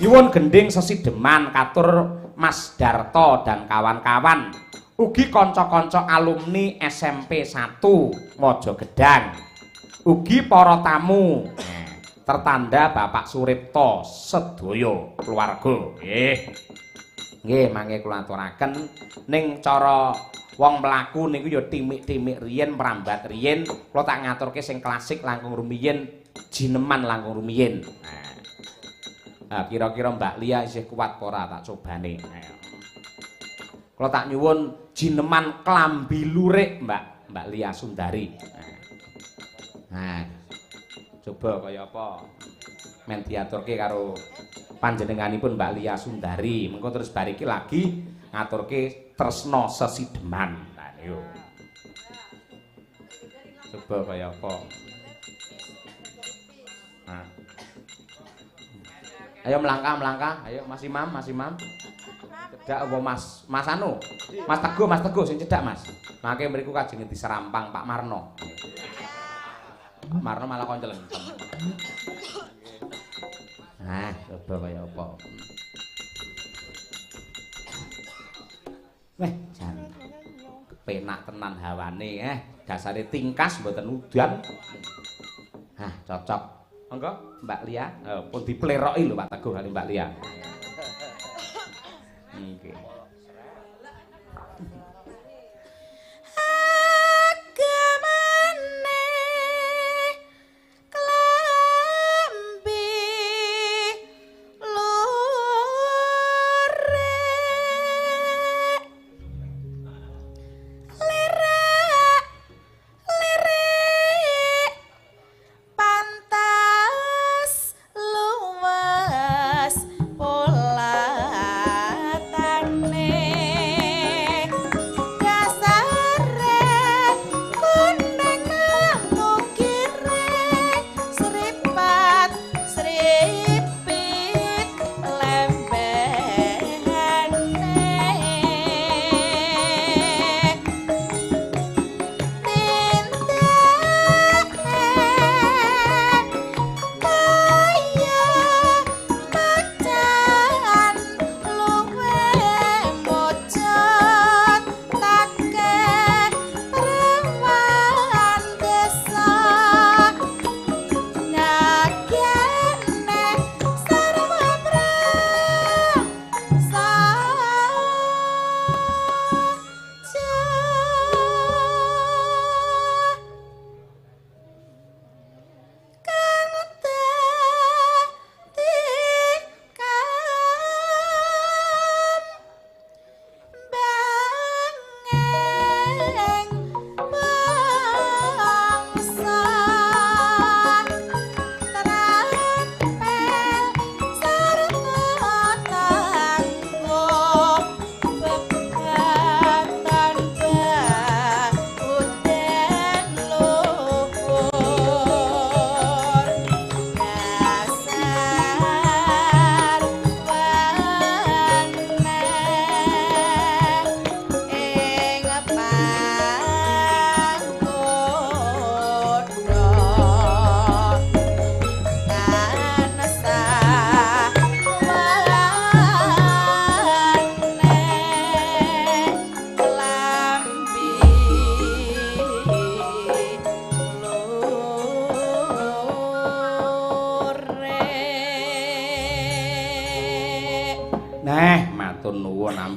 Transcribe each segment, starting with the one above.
nyuwun gending sesideman katur Mas Darto dan kawan-kawan. Ugi kanca-kanca alumni SMP 1 Mojogedang. Ugi para tamu. Tertanda Bapak Suripto sedaya keluarga. Nggih, mangke kula aturaken ning cara wong mlaku niku ya timik-timik riyen, mrambat riyen, kula tak ngaturke sing klasik langkung rumiyin, jineman langkung rumiyin. Nah, kira-kira Mbak Lia isih kuat apa ora tak cobane. Kula tak nyuwun jineman klambi lurik Mbak Lia Sundari. Nah, coba kaya apa men diaturke karo panjenenganipun Mbak Lia Sundari. Mengko terus bariki lagi ngaturke tresna sesideman. Nah niku. Coba kaya apa. Nah. Ayo melangkah. Ayo Mas Imam. Cedak apa Mas anu? Mas Teguh sing cedak Mas. Mangke mriku kajeng diserampang Pak Marno. Pak Marno malah koncelen. Nah, coba kaya apa. Weh, jan kepenak tenan hawane, dasare tingkas mboten udan. Hah, cocok. Monggo, Mbak Lia, pun dipleroki lho Pak Teguh kali Mbak Lia. Nggih.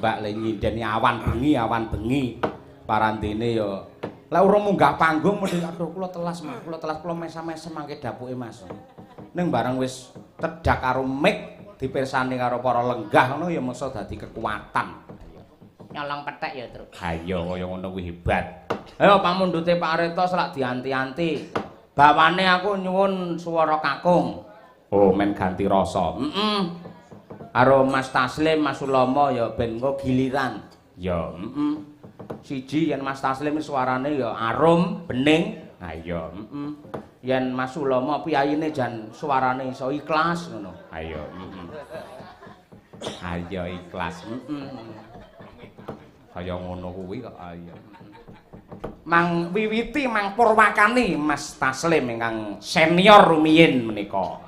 Mbak le nyindeni awan bengi parandene ya lek urung munggah panggung mesti aduh kula telas kula mesam-mesem mangke dapuke Mas ning bareng wis cedhak karo mik dipirsani karo para lenggah ngono ya mesti dadi kekuatan nyolong petek ya Truk ha iya kaya ngono kuwi hebat ayo pamundhute Pak Reto selak dianti-anti bawane aku nyuwun swara kakung oh men ganti rasa karo Mas Taslim, Mas Ulomo ya ben engko giliran. Ya, siji yen Mas Taslim suarane ya arum, bening. Ha iya, Yen Mas Ulomo piyayine jan suarane iso ikhlas ngono. Ha iya, Ha iya ikhlas. Kaya ngono kuwi kok ha iya. Mang wiwiti Mang Purwakani Mas Taslim ingkang senior rumiyin menika.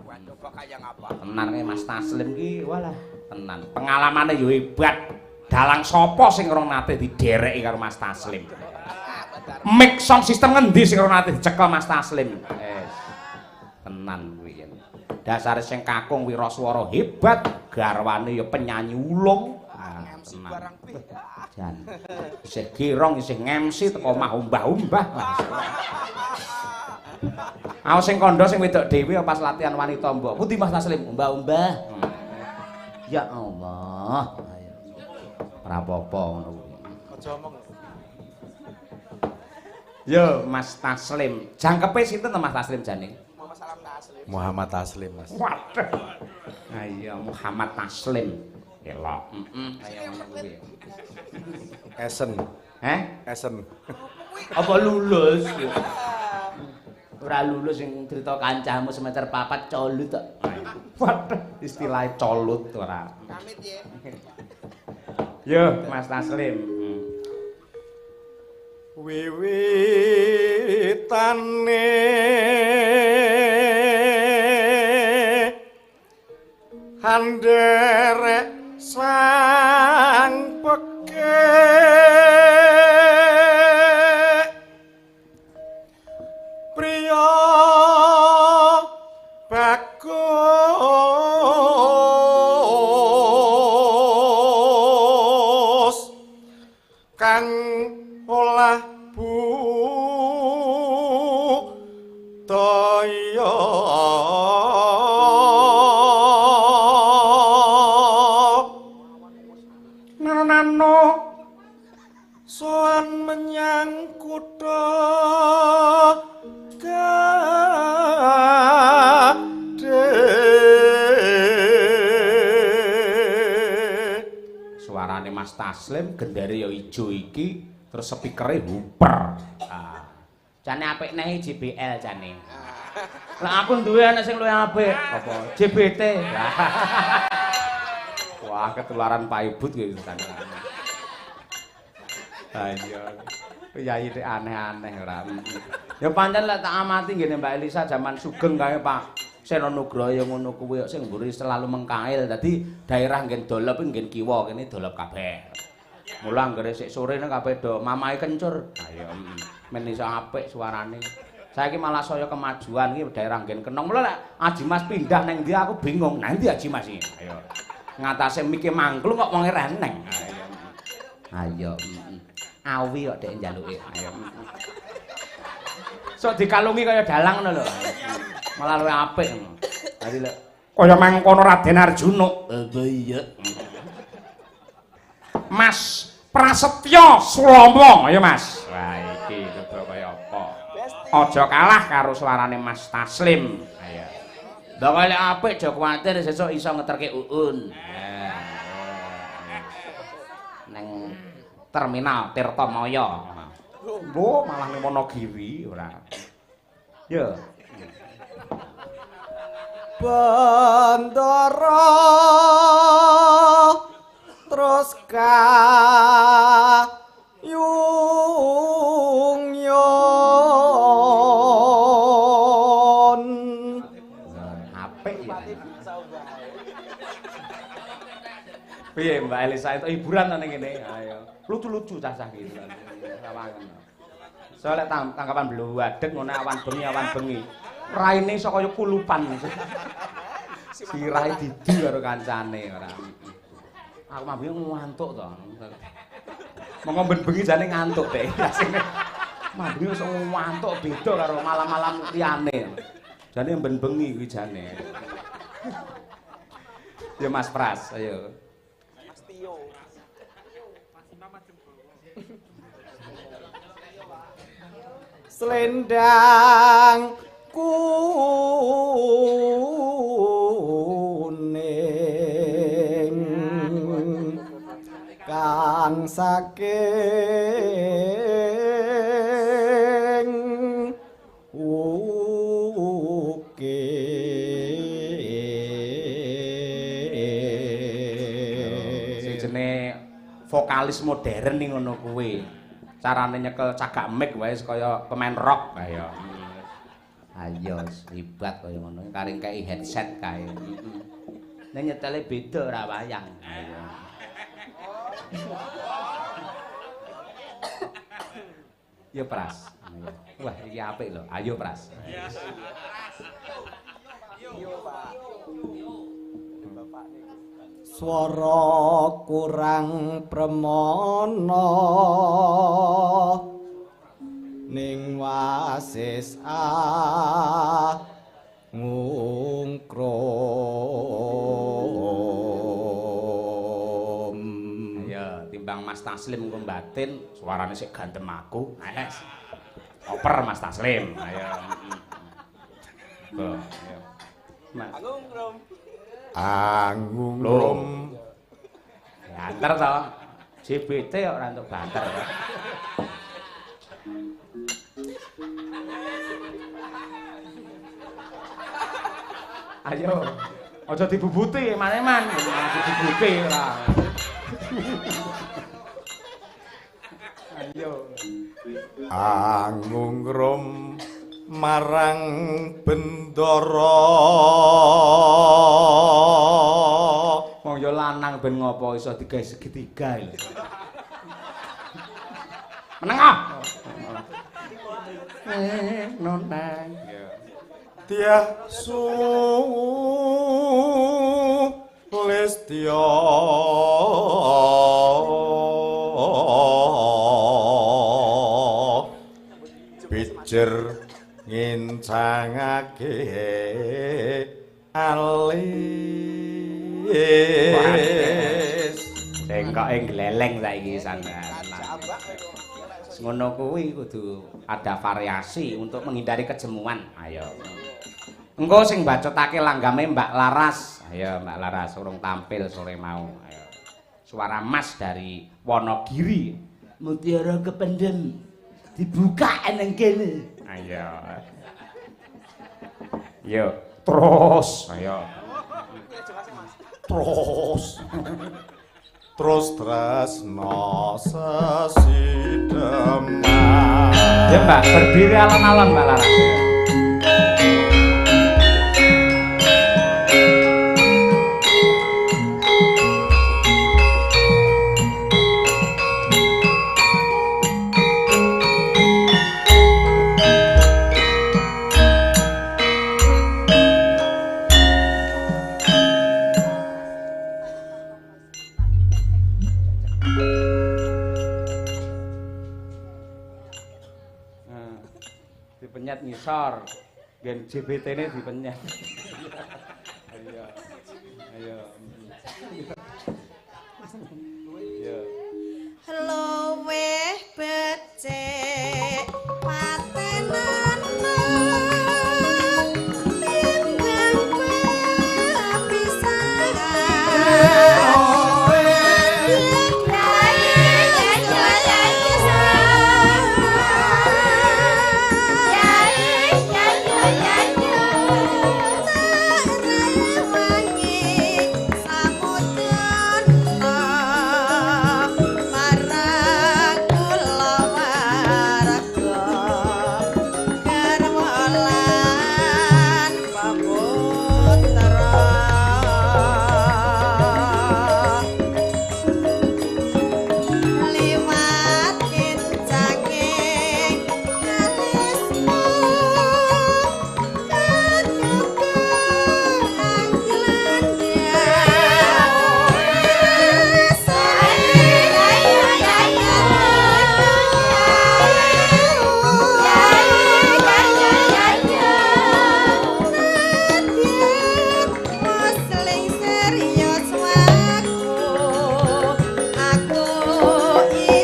Waduh kok kaya ngapa? tenan kae Mas Taslim ki walah tenan. Pengalamane yo hebat. Dalang sapa sing ora nate didereki karo Mas Taslim. Mic sound system ngendi sing ora nate dicekel Mas Taslim. Tenan kuwi. Dasare sing kakung wiraswara hebat, garwane ya penyanyi ulung. Tenan. Jan. Isih girong isih ngemsi teko omah umbah-umbah. Aku sing kandha sing wedok dhewe pas latihan wanita mbok. Pundi Mas Taslim? Umbah-umbah. Ya Allah. Ora apa-apa ngono kuwi. Aja omong. Yo Mas Taslim. Jangkepe sinten to Mas Taslim jane? Muhammad Taslim, Mas. Waduh. Ayo Muhammad Taslim. Elok. Kaya ngono kuwi. Esen. Esen. Apa lulus? Ora lulus sing crita kancamu semester 4 colut tok. Waduh, istilah colut ora. Pamit ya. Yo, Mas Taslim. Wiwitane handerek sang pekek priya bagus kang olah budaya nano soan menyang kutha suarane Mas Taslim gendare ya ijo iki terus speakere huper. Jane apik neh JBL jane. Lah aku duwe anak sing luwih apik. Apa? JBT. Wah, ketularan paibut kuwi jane. Ayo. Yai iki aneh-aneh ora. Ya pancen lek tak amati ngene Mbak Elisa jaman sugeng kae Pak Seno Nugroho ya ngono kuwi sing mburi selalu mengkail. Dadi daerah nggen dolop nggen kiwa kene dolop kabeh. Mula anggere sik sore nang kabeh do mamahe kencur. Ayo men iso apik suarane. Saiki malah saya kemajuan iki daerah nggen Kenong. Mula lek Aji Mas pindah nang ndi aku bingung. Nang ndi Aji Mas iki? Ayo. Ngatasé mike mangklung kok wonge reneng. Ayo. Ayo. Awi kok dhek njaluke. Ayo. Sok dikalungi kaya dalang ngono lho. Malah luwih apik ngono. Dadi lek kaya mangkono Raden Arjuna. Iya. Mas Prasetyo Slomo, ayo Mas. Wah iki coba kaya apa? Aja kalah karo suarane Mas Taslim. Ayo. Ndok lek apik aja kuwatir sesuk iso ngeterke Uun. Neng terminal Tirtamaya. Lho malah ning Wonogiri ora. Yo. Bandara terus kayung yon apik ya. Piye Mbak Elisa itu hiburan to ning kene. Ayo. Lucu-lucu cah-cah gitu. Soalnya tangkapan bluwadeg ngono awan bengi. Raine iso kaya kulupan. Sirahe didu karo kancane ora. Aku mah bingung ngantuk to. Monggo ben bengi jane ngantuk deh. Mah bengi iso ngantuk beda karo malam-malam liyane. Jane ben bengi kuwi jane. Ya Mas Pras, ayo. Mas Tio. Selendang kuning kang saking sing jenenge vokalis modern ning ngono kuwi. Carane nyekel cagak mic wae kaya pemain rock kaya. Ayo, hebat kaya ngono. Karing kei headset kae. Ning nyetele beda ora wayang. Yo Pras. Wah, iki apik lho. Ayo Pras. Yo, Pak. Swara kurang premana ning wasis ngungkrum. Ayo timbang Mas Taslim ku batin, suarane sik gantem aku. Ayo. Oper Mas Taslim. Ayo. Tuh, ayo. Angungkrum. Angungkrum. Banter to. JBT kok ora entuk banter to. Ayo. Aja dibubuti maneman. Dibubuti ora. Ayo. Angungkrum marang bendara. Wong ya lanang ben ngopo iso digawe segitiga lho. Meneng ah. Nonang. Tiah su lestya pijer ngincangake alis Engkoke gleleng saiki sampean. Ngono kuwi kudu ada variasi untuk menghindari kejemuan. Ayo. Engko sing bacotake langgame Mbak Laras. Ayo Mbak Laras urung tampil sore mau. Ayo. Suara Mas dari Wonogiri. Mutiara kependem dibuka nang kene. Ayo. Yo, terus. Ayo. Terus tresno sesideman. Ya Mbak, berdiri alon-alon Mbak Laras. Dipenyet ngisor, gen JBT-ne dipenyet. Ayo. Ayo. Ayo. Luwih becik patenan timbang pisan.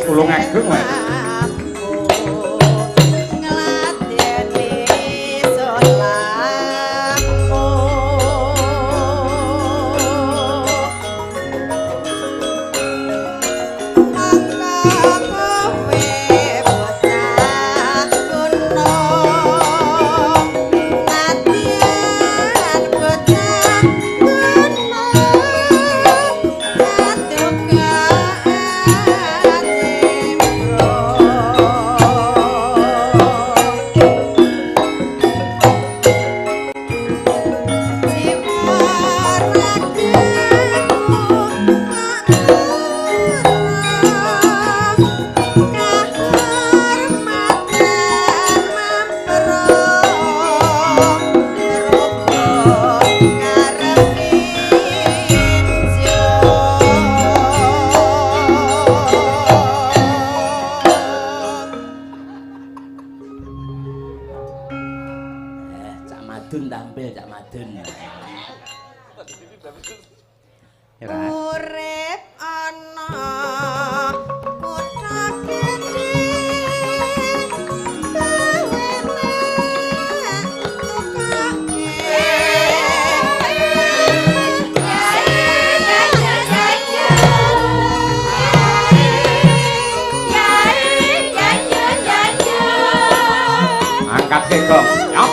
Ulung ageng wae. Oh urip ana kutha gedhe angkat kegong nyok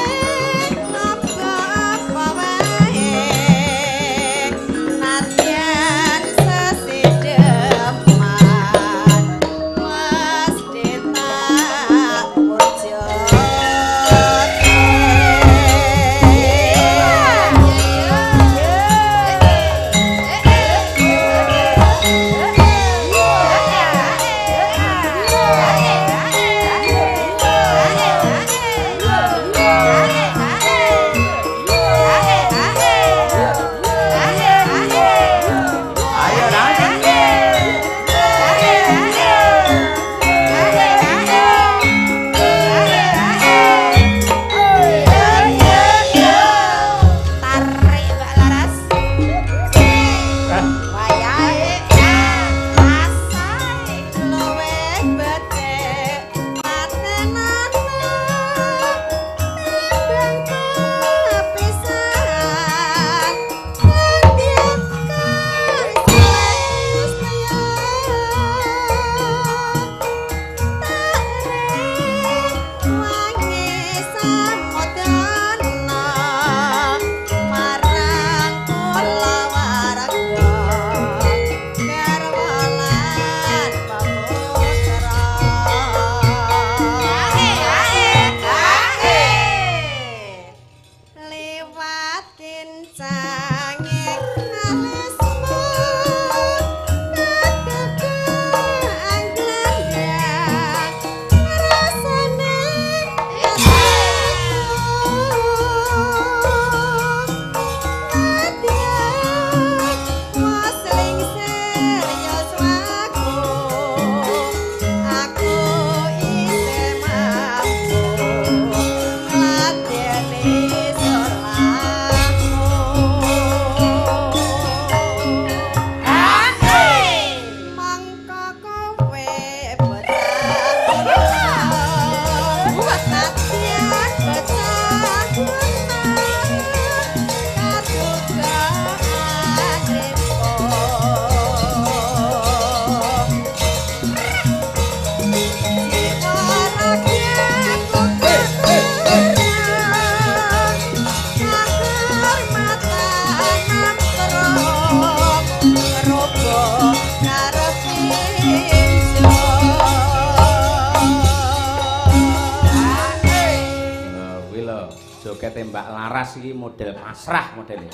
jogete Mbak Laras iki model pasrah modele.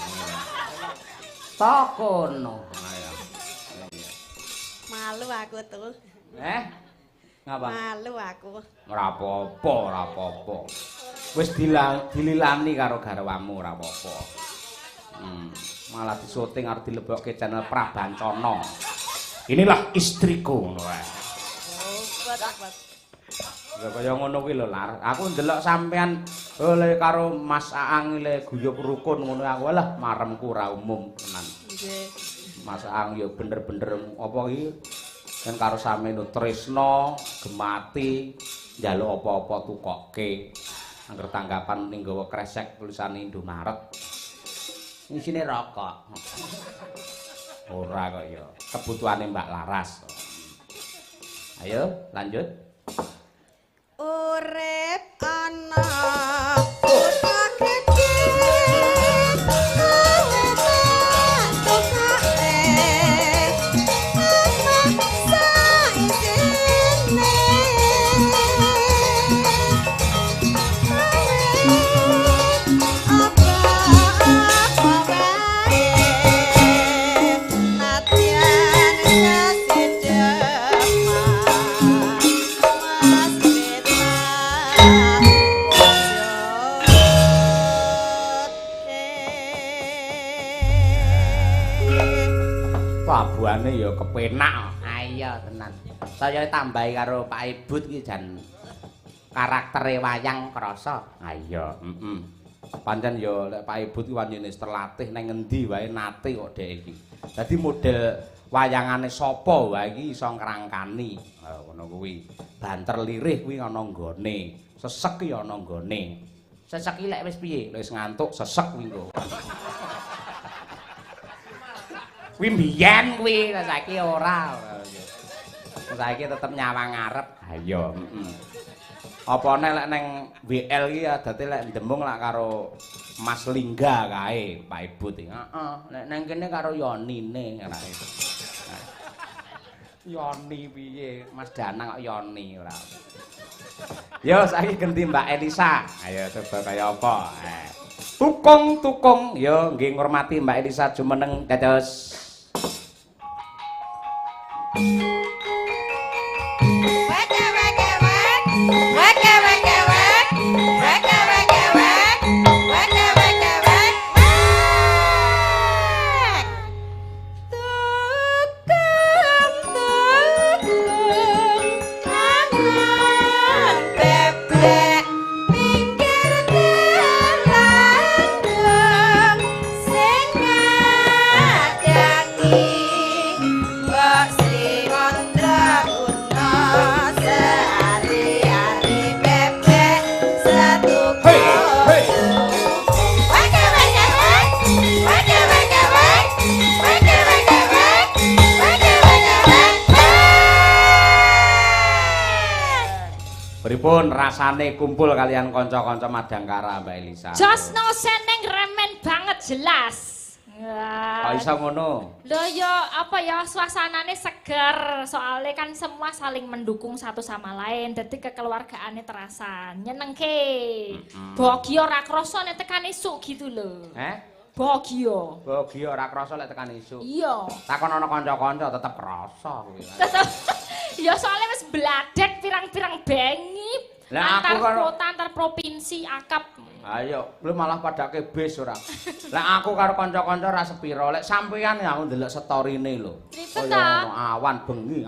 Tokono. Malu aku tuh. Ngapa? Malu aku. Ora apa-apa, ora apa-apa. Wis dililani karo garwamu ora apa-apa. Malah disuting arep dilebokke channel Prabancana. Inilah istriku ngono wae. Ya kaya ngono kuwi lho, Lar. Aku ndelok sampean oleh karo Mas Aang le guyub rukun ngono aku lah maremku ora umum tenan. Nggih. Mas Aang ya bener-bener apa iki kan karo sampeyan tresna, gemati, njaluk apa-apa tukokke. Angger tanggapan ning nggawa kresek tulisane Indomaret. Isine rokok. Ora kok ya, kebutuhane Mbak Laras. Ayo, lanjut. Urip ana kutha gedhe kawetan tukake saisine apa wae latihan Pabuane ya kepenak. Iya tenan. Saya tambahi karo Pak Ibut iki jan karaktere wayang krasa. Ha iya, Pancen ya lek Pak Ibut iki wanyene terlatih nang ngendi wae nate kok dhek iki. Dadi model wayangane sapa wae iki iso ngrangkani. Ngono kuwi. Banter lirih kuwi ana nggone. Sesek ki ana nggone. Sesek iki lek wis piye? Wis ngantuk sesek kuwi engko. Kuwi mbiyen kuwi, saiki ora. Saiki tetep nyawang ngarep. Ha iya, Apa nek lek ning WL iki adate lek ndemung lak karo Mas Lingga kae, Pak Ibu iki. Heeh, nek nang kene karo Yonine ora. Yoni piye? Mas Danang kok Yoni ora. Yo saiki ganti Mbak Elisa. Ayo coba kaya apa? Tukung. Yo nggih ngurmati Mbak Elisa jumeneng dados. Pripun rasane kumpul kalian kanca-kanca Madangkara Mbak Elisa? Josno seneng remen banget jelas. Kok iso ngono? Lho ya apa ya suasanane seger, soalnya kan semua saling mendukung satu sama lain, dadi kekeluargaane terasa nyenengke. Bahagia ora krasa nek tekan esuk gitu lho. Bahagia ora krasa lek tekan esuk. Iya. Takon ana kanca-kanca tetep krasa kuwi. Tetep. Ya soalnya wis bladek pirang-pirang bengi. Lah antar aku karo kota antar provinsi akap. Ayo, lu malah padake bis ora. Lah aku karo kanca-kanca ra sepiro. Lek sampeyan ya aku ndelok storine lho. Kaya awan bengi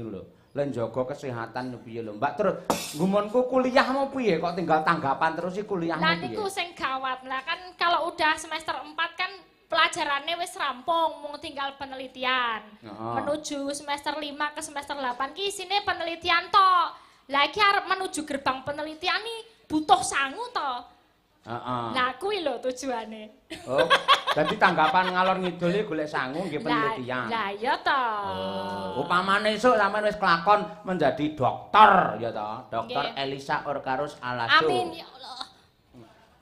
lho. Lah njaga kesehatan piye lho, Mbak. Terus gumunku kuliahmu piye kok tinggal tanggapan terus iki kuliahmu piye? Lah niku sing gawat. Lah kan kalau udah semester 4 kan pelajarannya wis rampung, mung tinggal penelitian. Menuju semester 5 ke semester 8 ki isine penelitian tok. Lah iki arep menuju gerbang penelitian nih butuh sangu to. Nah kuwi lho tujuane. Oh, dadi tanggapan ngalor ngidul iki golek sangu nggih penelitian. Lah iya to. Upamane esuk sampean wis kelakon menjadi dokter ya to, Dokter Elisa Orkarus Alaso. Amin ya Allah.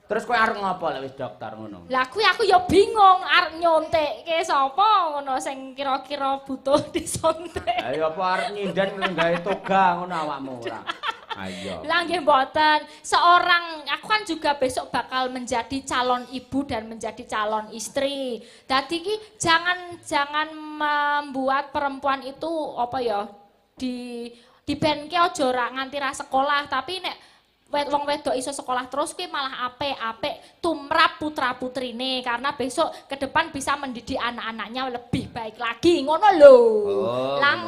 Terus kowe arep ngopo lek wis dokter ngono? Lah kuwi aku ya bingung arep nyontekke sapa ngono sing kira-kira butuh disontek. Ayo apa arep nyinden nggawe toga ngono awakmu ora? Ayo. Lah nggih mboten. Aku kan juga besok bakal menjadi calon ibu dan menjadi calon istri. Dadi ki jangan membuat perempuan itu apa ya di benke aja ora nganti ra sekolah, tapi nek wong wedok iso sekolah terus ki malah apik tumrap putra-putrine karena besok ke depan bisa mendidik anak-anaknya lebih baik lagi ngono lho. Lang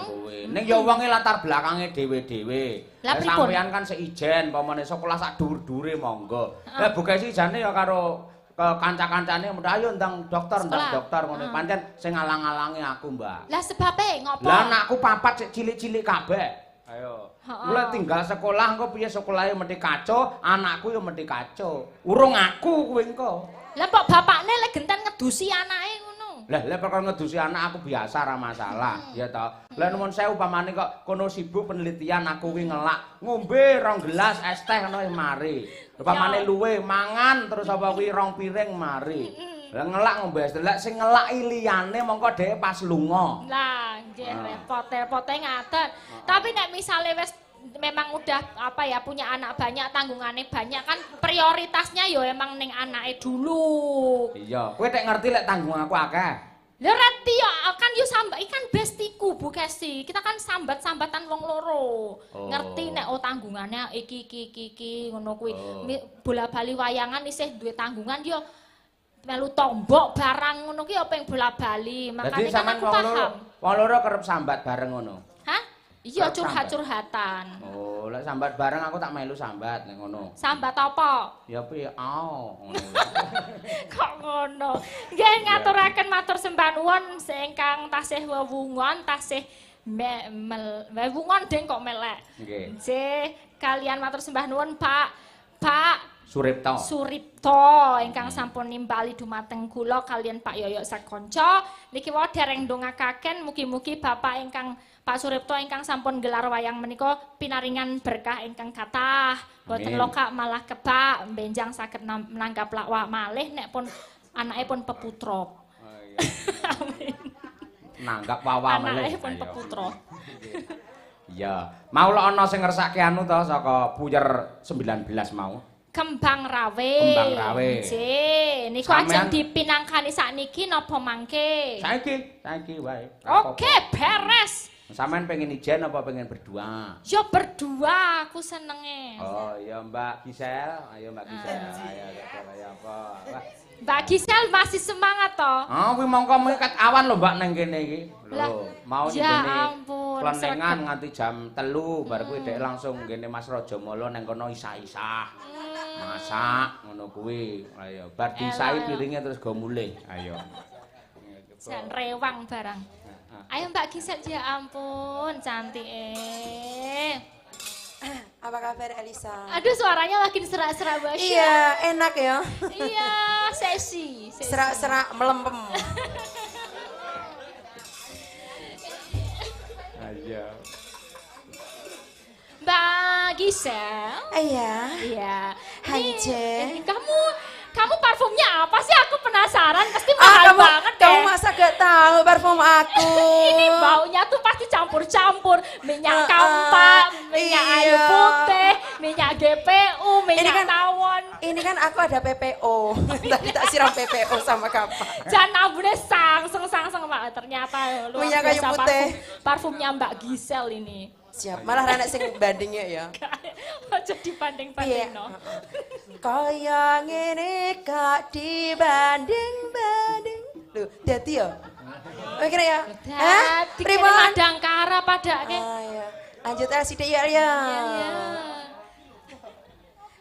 ning ya wonge latar belakange dhewe-dhewe. Sampeyan kan seijen pamane sekolah sak dhuwur-dhuwure monggo. Lah buka ijane ya karo kanca-kancane ayo ndang dokter ngono. Pancen sing ngalang-alangi aku, Mbak. Lah sebabe ngopo? Lah anakku papat sik cilik-cilik kabeh. Ayo. Mulai tinggal sekolah engko piye sekolahe mesti kacau, anakku ya mesti kacau. Urung aku kuwi engko. Lah kok bapakne lek genten ngedusi anake ngono. Lah perkara ngedusi anak aku biasa ra masalah, ya toh. Lah nuwun sewu upamane kok kono sibuk penelitian aku kuwi ngelak, ngombe 2 gelas es teh ngono mari. Upamane luwe mangan terus apa kuwi 2 piring mari. Lah ngelak ngombe es teh, lek sing ngelaki liyane mongko dhewe pas lunga. Lah nggih repot-repote ngaten. Tapi nek misale wis memang udah apa ya punya anak banyak, tanggungannya banyak kan prioritasnya yo emang ning anake dulu. Iya, kowe tek ngerti lek tanggung aku akeh. Lha reti yo kan yo sambat ikan bestiku Bu Kesti. Kita kan sambat-sambatan wong loro. Ngerti nek tanggungannya iki ngono kuwi. Bola-bali wayangan isih duwe tanggungan yo melu tombok barang ngono ki apa yang bola-bali. Makane kan aku paham. Wong loro kerep sambat bareng ngono. Hah? Iya curhat-curhatan. Oh, lek sambat bareng aku tak melu sambat nek ngono. Sambat apa? Ya piye? Ngono. Kok ngono? Nggih ngaturaken matur sembah nuwun ingkang tasih wewungan, tasih wewungan deng kok melek. Nggih. Nggih, kalian matur sembah nuwun Pak Suripto ingkang sampun nimbali dumateng kula kalian Pak Yoyo sakonco. Niki wae dereng ndongakaken mugi-mugi Bapak ingkang Pak Suripto ingkang sampun gelar wayang menika pinaringan berkah ingkang kathah. Boten lokak malah kebak benjang saged nanggap lawak malih nek pun anake pun peputra. Amin. Nanggap wawa malih. Anake pun peputra. Iya. Mau lek ana sing ngersake anu to saka puyer 19 mau. Kembang rawe. Kembang rawe. Nggih, niku ajeng dipinangkani sakniki napa mangke? Saiki wae. Oke, beres. Sampeyan pengen ijen apa pengen berdua? Yo berdua aku senenge. Oh, ya Mbak Gisel. Ayo Mbak Gisel. Ayo apa? Wah. Mbak Gisel masih semangat toh? Kuwi mongko mengikat awan lho Mbak nang kene iki. Lah, Lho, mau ya ngene. ampun, Klenengan nganti jam 3 bar kuwi dhek langsung ngene Mas Rajamala nang kono isah-isah. Masak ngono kuwi. Ayo, bar disai piringe terus go mulih. Ayo. Jan rewang barang. Ayo Mbak Gisel ya ampun, cantik Apa kabar Elisa? Aduh suaranya makin serak-serak banget. Iya, enak ya. Iya, sesi. Serak-serak melempem. Ayo. Mbak Gisel. Iya. Iya. Hanje. Ini kamu parfumnya apa sih? Aku penasaran. Pasti mahal banget deh. Kamu masa gak tahu parfum aku? Ini baunya tuh pasti campur-campur. Minyak kampak, minyak ayu putih, minyak GPU, minyak tawon. Ini kan aku ada PPO. Tadi tak siram PPO sama kampak. Jangan ambune sangseng Pak. Ternyata luar Minyak kayu biasa putih. Parfumnya Mbak Gisel ini. Siap, malah anak sing bandingnya ya. Aja dibanding-banding no. Kaya ngene gak dibanding-banding. Loh, dadi ya? Kira ya? Hah? Pripun madangkara padake? Iya. Lanjut sithik ya. Iya.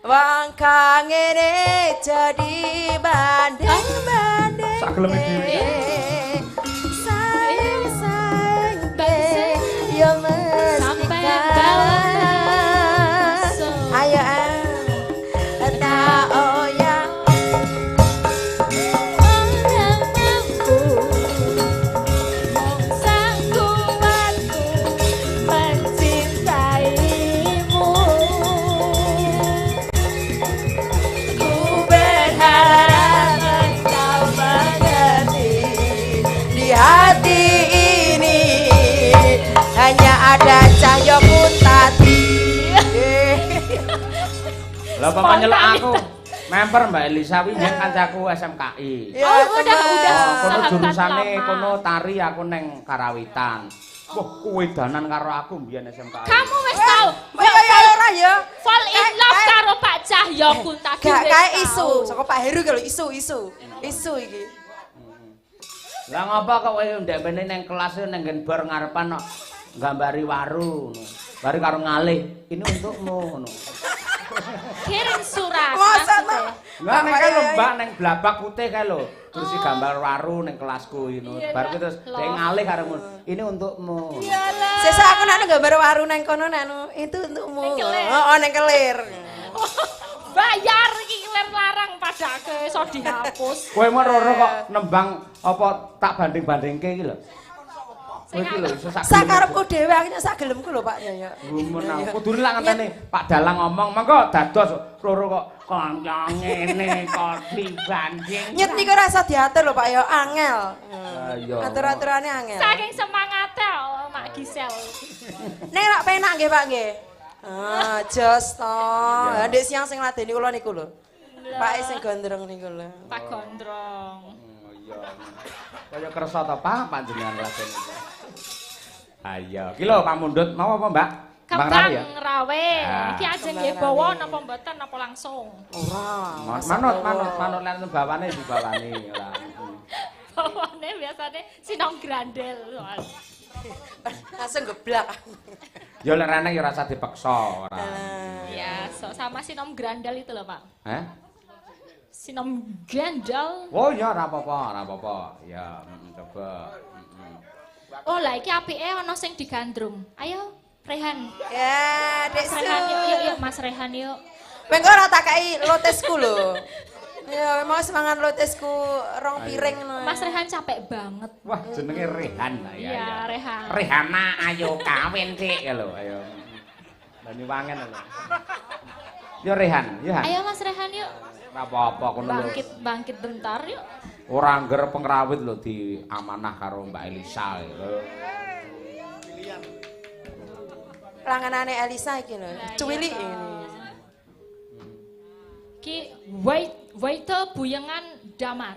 Wong kang ngene jadi banding-banding. Sak geleme dhewe. Sayang ya Sampai ayo tak oyang sangguanku mencintaimu. Ku berharap engkau mengerti di hati ini hanya ada cahayamu tadi. Lah bapak nyeluk aku. Member Mbak Elisa wi nyen kancaku SMKI. Ya, udah. Kono Sahabat jurusane lama. kono tari aku neng Karawitan. Wah, kowe danan karo aku mbiyen SMKI. Kamu wis tau Ya ora ya. fall in love karo Pak Cahyoku tadi Gak wis kayak tau. isu, saka Pak Heru kalau isu iki. Lah ngapa kok kowe ndek mene neng kelas neng nggen bar ngarepan kok nggambari waru ngono. Bari karo ngalih, ini untukmu ngono. Kirim surat. Masa maksudnya. Lah nek kan Mbak neng blabak putih kae lho. Terus gambar waru neng kelasku ngono. Iya, Bar kuwi terus loh. dhek ngalih karo ini untukmu. Iyalah. Sesa aku nek gambar waru nang kono nek itu untukmu. Neng kelir. Oh, neng kelir. Bayar iki kelir larang padake iso dihapus. Kowe meroro kok nembang apa tak banding-bandingke iki lho. Kowe iki lho iso sak Sakarepku dhewe aku sak gelemku lho Pak Yoyo. Menang. Kudune lak ngenteni Pak Dalang ngomong, "Mangko dados loro kok kanca ngene kok dibanding." Nyet niku ora iso diatur lho Pak Yoyo, angel. Ayo. Atur-aturane angel. Saking semangate Mak Gisel. Nek rak penak nggih Pak nggih. Jos to. Ndek siang sing ladeni kula niku lho. Pak sing gondrong niku lho. Pak Gondrong. Iya. Kaya kersa to Pak panjenengan laden iki. Ayo, ki lho Pak Mundut mau apa Mbak? Kembang ya? rawe. Ah. Iki ajeng nggih bawa napa mboten napa langsung? Ora. Manut lan bawane dibawani ora. Bawane biasane sinong grandel soal. Langsung geblak. Ya lek rene ya rasa dipaksa ora. Ya, sama Sinom Grandal itu loh, Pak. Heh? Sinom Grandal. Oh ya ora apa-apa. Ya, coba. Oh, lah iki apike ana sing digandrung. Ayo, Rehan. Ya, Dek Mas Su. Rehan yuk, Mas Rehan yuk. Kowe kok ora tak kei lotesku lho. Ya, mau semangat lotesku rong piring ngono. Mas Rehan capek banget. Wah, jenenge Rehan lah ya. Iya, Rehan. Rehana ayo kawin Dik ya lho, ayo. Bani wangen lho. Yo Rehan, ya. Ayo Mas Rehan yuk. Ora apa-apa kono lho. Bangkit bentar yuk. Ora ngger pengrawit lho di amanah karo Mbak Elisa lho. Langanane Elisa iki lho. Cuwilik ini. Ki Waite Buyengan Damar.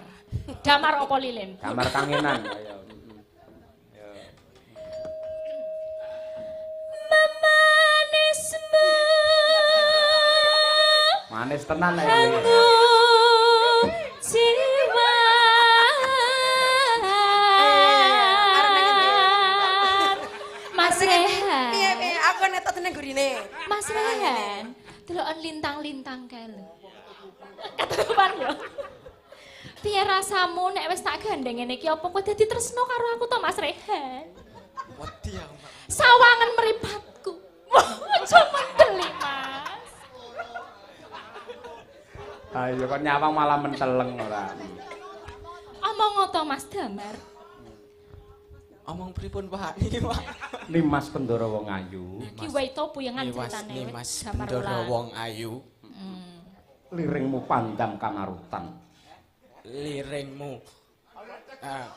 Damar apa lilin? Kamar kangenan ayo. Memanisme. Manis tenan ayo. Jiwa. Mas Rehan. Piye aku netok teneng gurine. Mas Rehan, deloken lintang-lintang kae lho. Ketepan yo. Piye rasamu nek wis tak gandeng ngene iki apa kowe dadi tresno karo aku to Mas Rehan? Wedi aku. Sawangan mripatku. Aja mendeli Mas. Ayo kok nyawang malah menteleng ora. Omong to Mas Damar. Omong pripun Pak niki Pak? Nimas Pendoro wong ayu. Ki Waito puyengan Nimas ceritane. Nimas Damar Bendoro Wulan. wong ayu. Liringmu pandang kamarutan. Liringmu.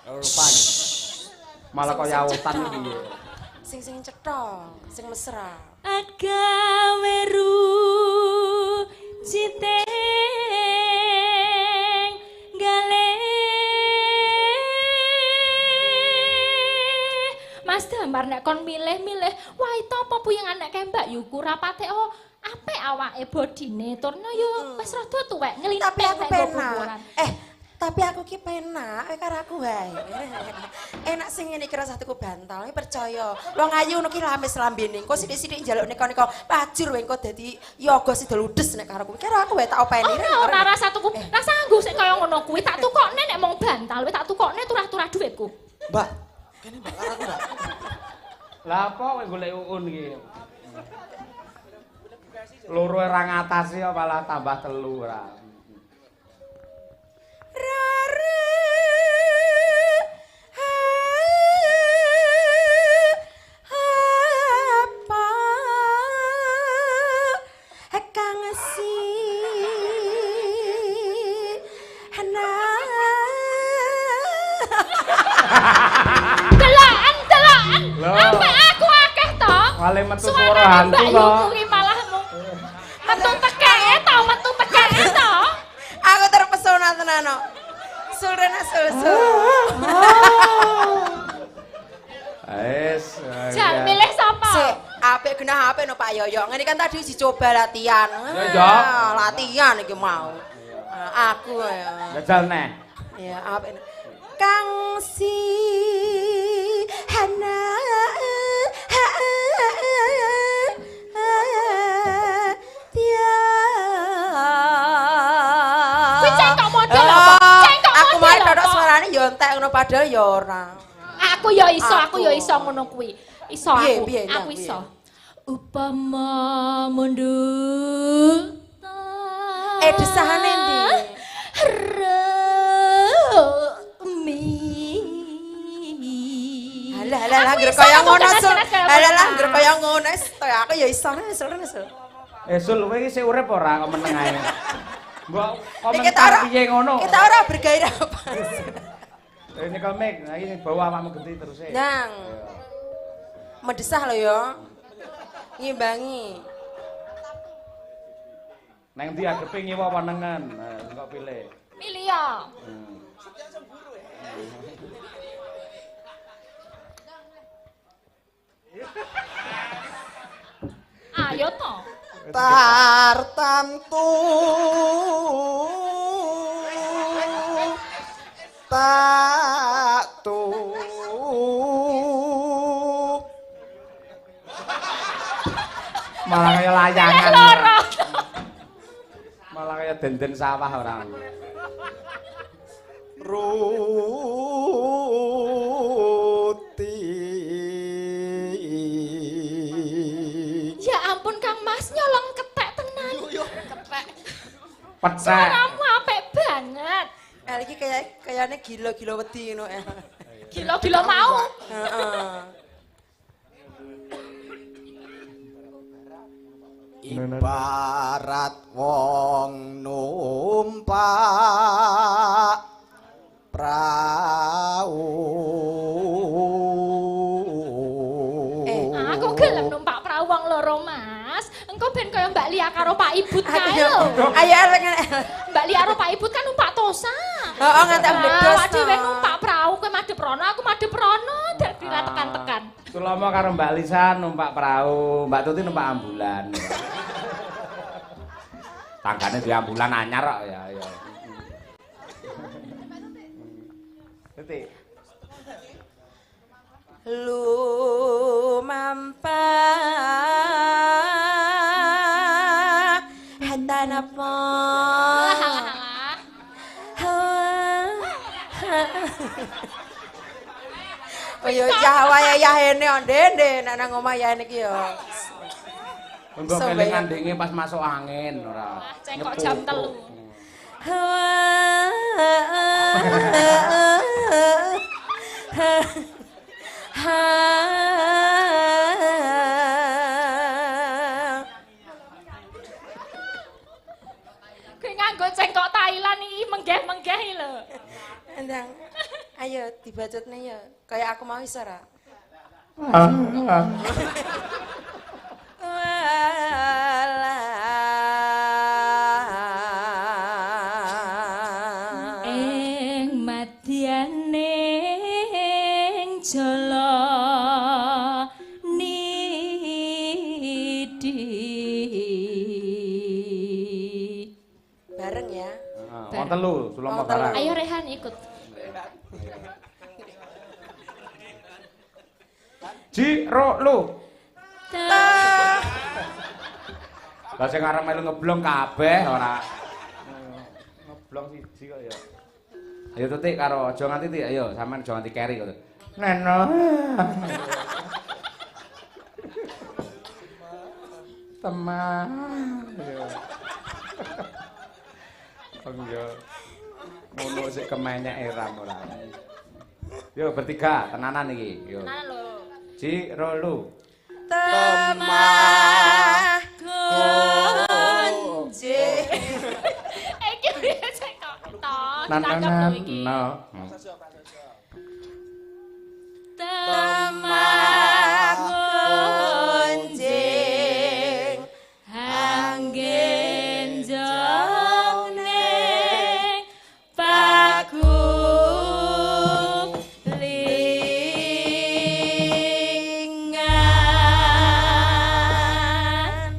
Rupan. Malah kaya autan iki. Sing cetha, sing mesra. Agawe ru citeng gale. Mas Damar nek kon milih-milih, wah itu apa puyengan nek kembak yuku rapate apik awake bodine turno yo wis rada tuwek ngelintek Tapi aku nek nggo penak. buburan. Tapi aku ki penak karo aku wae. Enak sing ngene iki rasa tuku bantal, percaya. Wong ayu ngono ki lamis lambene. Engko sithik-sithik njaluk nika pajur wae engko dadi yoga sidol ludes nek karo aku. Karo aku wae tak openi. Ora rasa tuku, rasa nganggo sik kaya ngono kuwi tak tukokne nek mung bantal, wis tak tukokne turah-turah dhuwitku. Mbak, kene Mbak karo aku Mbak. Lah apa kowe golek uun iki? Loro ora ngatasi kok malah tambah telu ora. Deloken. Loh. Sampai aku akeh to. Wale metu Suara suara hantu Mbak kok. Yuku ki malah metu tekeke to, metu tekeke to. Aku terpesona tenan kok. Sulrena susu. Wis. Jan milih sapa? Sik, apik genah apik no Pak Yoyo. Ngene kan tadi dicoba latihan. Ya. Latihan iki mau. Aku ya. Jajal neh. Ya, apik. Kang si hana dia. Kuwi cengkok model apa? Cengkok Aku model mari dodok apa? suarane yo entek ngono padahal ya ora. Aku ya iso ngono kuwi. Iso Piye, aku. piye, Nang, Aku piye? iso. Upama mundur. Desahane ndi? Halah, Aku ngger iso, kaya aku ngono, jelas-jelas Sul. kaya Halah, ngono. ngger kaya ngono, kaya aku ya iso, Sul. Sul kowe iki sik urip ora kok meneng ae. Mbok Kita komentar ora piye ngono? Kita ora bergairah apa. Ini komik, nah ini bawa awakmu genti terus e. Nang. Medesah lho ya. Ngimbangi. Neng ndi adepe nyewa wanengan. Nah, kok pilih. Milih ya. Ayo to. Tartamtu tak Malah kaya layangan. Loro. Malah kaya denden sawah orang. Ruti. Ya ampun Kang Mas nyolong ketek tenan. Ketek. Petek. Suaramu apik banget. Iki kayaknya gila-gila wedi ngono ya. Gila-gila mau. Heeh. Ibarat wong numpak prau. Aku gelem numpak perahu wong loro Mas. Engko ben kaya Mbak Lia karo Pak Ibut kae lho. Ayo Mbak Lia karo Pak Ibut kan numpak tosa. heeh ngantek bledos. Awak dhewe numpak perahu kowe madhep rono, aku madhep rono, dadi ra tekan-tekan. Sulama karo Mbak Lisa numpak perahu, Mbak Tuti numpak ambulan. Tanggane di ambulan anyar kok ya. Tuti. Lumampah hatanapa Kaya Jawa ya hene ndende nek nang omah ya iki ya. Engko kelingan ndenge pas masuk angin ora. Cengkok jam 3. Kowe nganggo cengkok Thailand iki menggeh-menggeh lho. Endang. Ayo dibacutne ya. Kayak aku mau iso ora? Ing madyaning jala nidi. Bareng ya. Wong telu, Sulama Wong telu. barang. Ayo Rehan ikut. Ji, ro, lu. Lah sing arep melu ngeblong kabeh ora. Ngeblong siji kok ya. Ayo Tutik karo aja nganti Tik, ayo sampean aja nganti keri kok. Neno. Teman. Enggak. Ngono sik kemenyek eram ora. Yo bertiga tenanan iki. Yo. Tenanan lho. Ji, ro, lu. Temah konje. Iki piye cengkok keton. Nantanan no. Temah konje. Anggen jone paku lingan.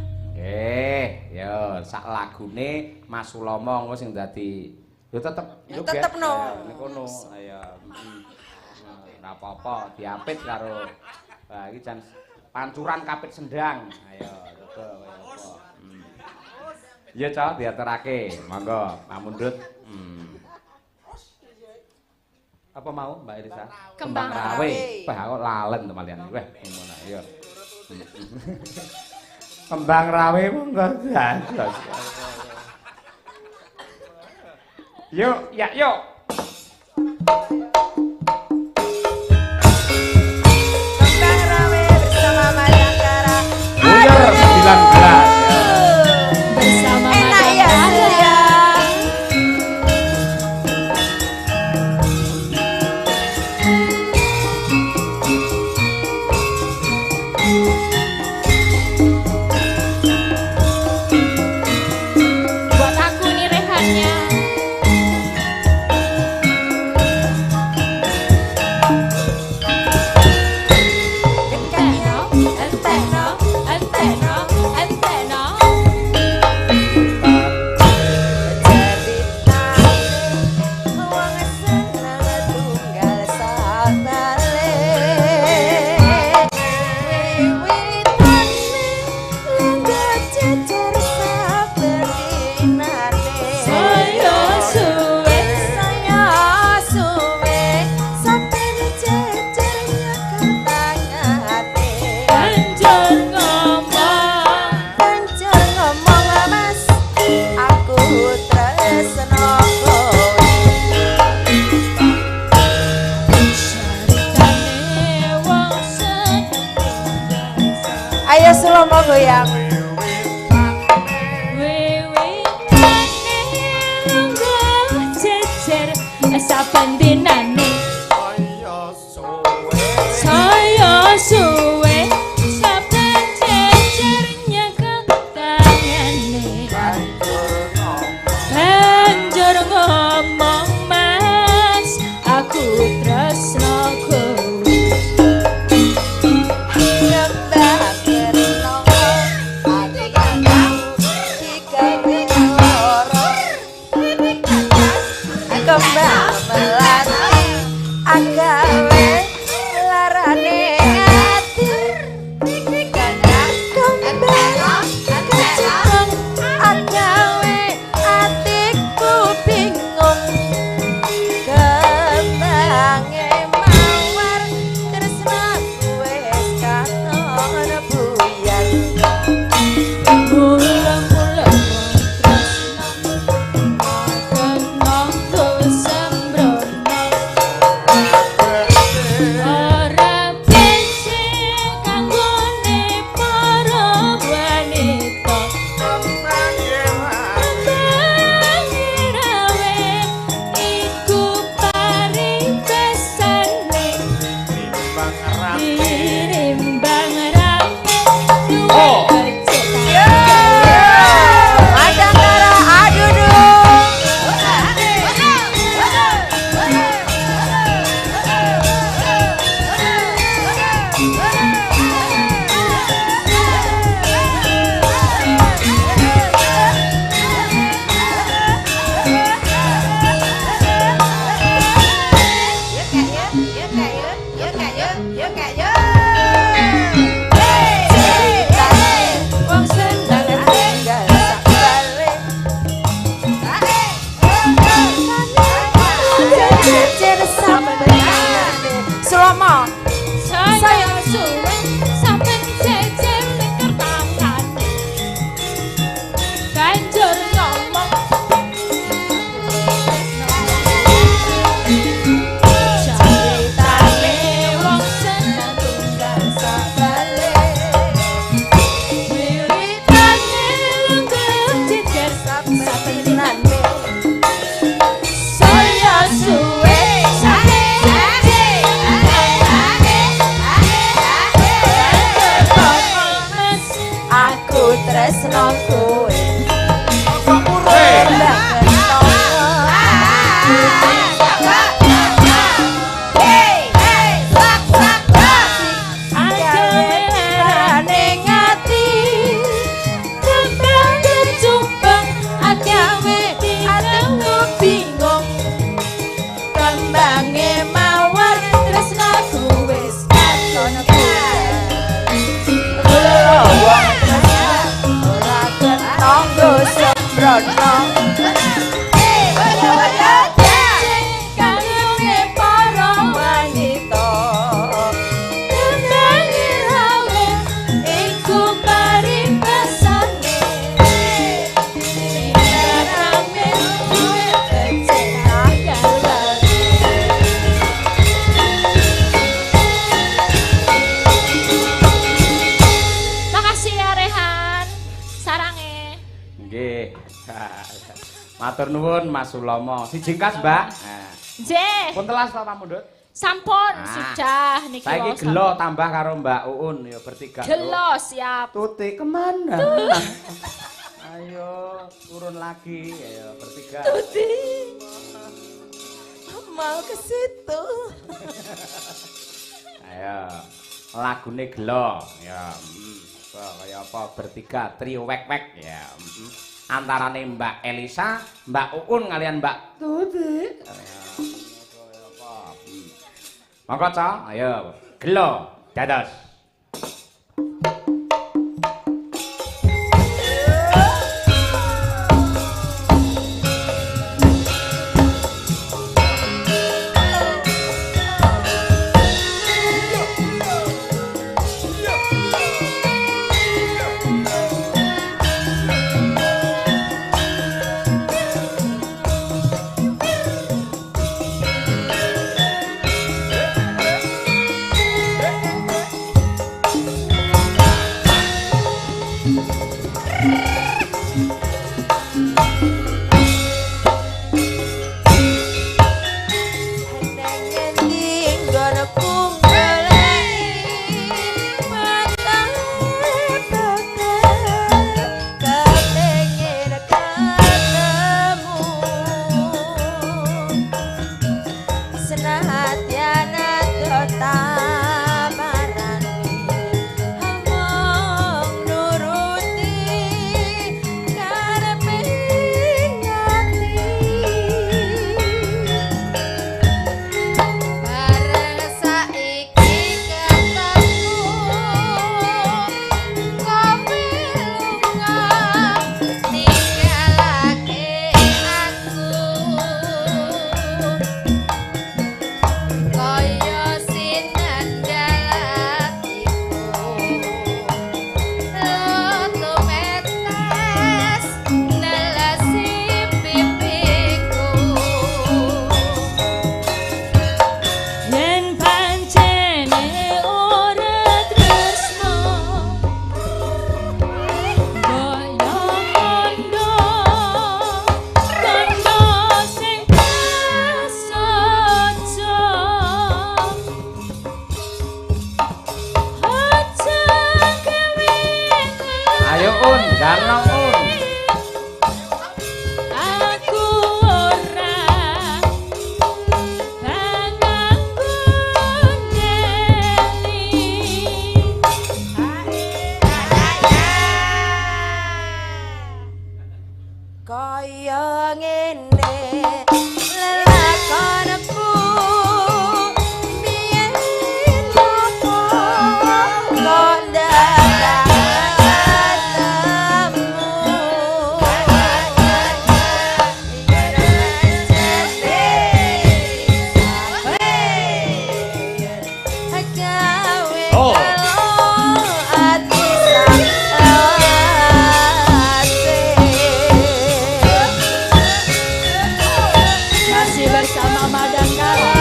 Yo sak lagune Mas Sulama engko sing dadi yo tetep Tetepno. Nek kono ayo. Ora apa-apa diapit karo iki jan pancuran kapit sendang. Ayo coba kaya apa. Iya, Cok, diaturake. Monggo, mamundhut. Apa mau Mbak Elisa? Kembang rawe. Wah, kok lalen to malian. Weh, ngono ayo. Kembang rawe monggo dados. Yuk, ya yuk. Kembang rawe bersama Madangkara. Buyer 19. bersama Enak ya, Madangkara. ya. Buat aku nih rehannya. Sulomo goyang. Saben dinane Kaya suwe saya suwe saben jejernya ketangane banjur ngomong mas aku tresno kowe Kembang kerno ati kandang digawe loro. Kembang melati agawe larane ati kandang kembang kecemplung agawe atiku bingung kembange mawar tresnaku wis katon buyar mula-mula tresno kena sembrono ora besi kanggone para wanita Bangirawe iku paripesane dirimbang rame duwe Madangkara adu wong seneng tinggal sak balik jejer sampeyan Sulomo saya suwe sampai jejer mikir tangan banjur ngomong ceritane wong seneng tunggal sak balik wiwitane lenggah jejer sampeyan saya suwe aku tresno kowe Kembange mawar tresnaku wis katon ora ketanggo sembrono kangge para wanita kembange rawe iku paripesane rame duwe kecelakaan makasih ya Rehan sarange Nggih. Matur nuwun Mas Sulomo. Si jingkas, Mbak. Nah, Nggih pun telas ta pamundhut? sampun Ah, sudah niki Saiki wau gelo tambah karo Mbak Uun ya bertiga. gelo siap Tuti kemana? Ayo turun lagi, ayo bertiga. mau ke situ Ayo lagune gelo ya. Kaya apa bertiga trio wek-wek ya. Antarane Mbak Elisa, Mbak Uun kalian Mbak Tuti. Ayo. Kaya apa? Monggo, Cok. Ayo gelo dados. un, ganong un. Aku ora kaya ngene lelakonku biyen apa kok dadak masih bersama Madangkara.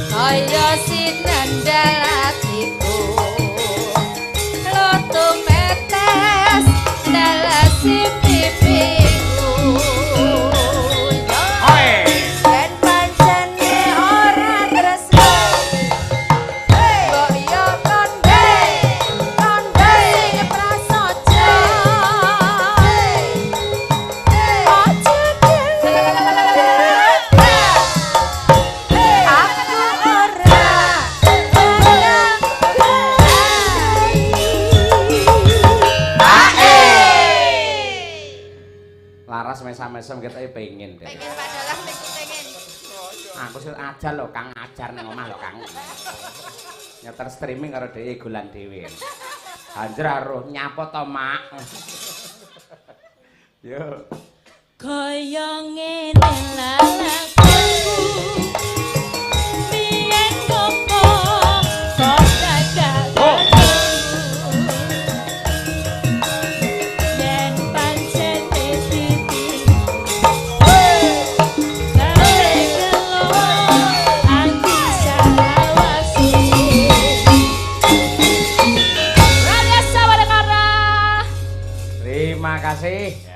Kaya sinandal atiku loto metes dalam pipiku dan pancene ora tresno kok yo konde sing prasaja aja Laras mesam-mesem kita pengen deh. pengen padalah pengen Aku sih ajar lho Kang, ajar ning omah lho Kang. Nyeter streaming karo dhewe golan dhewe. Anjir aruh nyapa to, Mak. Yo. Kaya ngene lalakonku biyen koko kok dadak yen pancen titi gawe gelo anti salawasi Radia Sawadakara. Terima kasih.